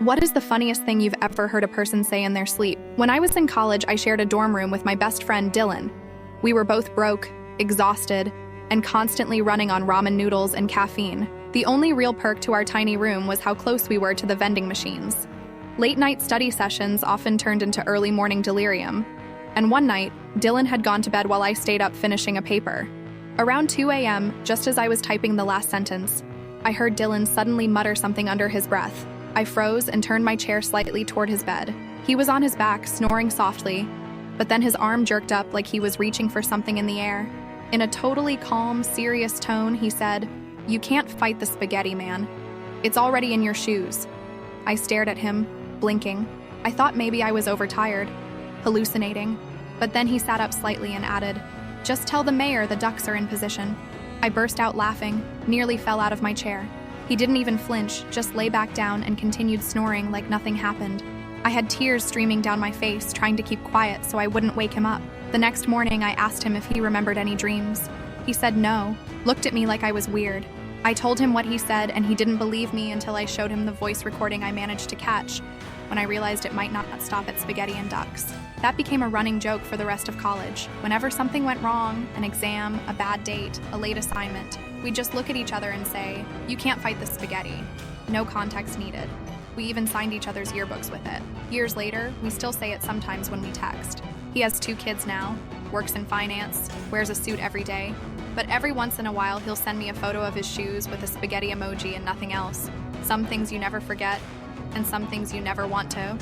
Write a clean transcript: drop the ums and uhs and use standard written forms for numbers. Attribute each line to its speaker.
Speaker 1: What is the funniest thing you've ever heard a person say in their sleep? When I was in college, I shared a dorm room with my best friend, Dylan. We were both broke, exhausted, and constantly running on ramen noodles and caffeine. The only real perk to our tiny room was how close we were to the vending machines. Late-night study sessions often turned into early morning delirium. And one night, Dylan had gone to bed while I stayed up finishing a paper. Around 2 a.m., just as I was typing the last sentence, I heard Dylan suddenly mutter something under his breath. I froze and turned my chair slightly toward his bed. He was on his back, snoring softly, but then his arm jerked up like he was reaching for something in the air. In a totally calm, serious tone, he said, "You can't fight the spaghetti, man. It's already in your shoes." I stared at him, blinking. I thought maybe I was overtired, hallucinating. But then he sat up slightly and added, "Just tell the mayor the ducks are in position." I burst out laughing, nearly fell out of my chair. He didn't even flinch, just lay back down and continued snoring like nothing happened. I had tears streaming down my face, trying to keep quiet so I wouldn't wake him up. The next morning, I asked him if he remembered any dreams. He said no, looked at me like I was weird. I told him what he said, and he didn't believe me until I showed him the voice recording I managed to catch, when I realized it might not stop at spaghetti and ducks. That became a running joke for the rest of college. Whenever something went wrong, an exam, a bad date, a late assignment, we'd just look at each other and say, "You can't fight the spaghetti." No context needed. We even signed each other's yearbooks with it. Years later, we still say it sometimes when we text. He has 2 kids now, works in finance, wears a suit every day, but every once in a while he'll send me a photo of his shoes with a spaghetti emoji and nothing else. Some things you never forget, and some things you never want to.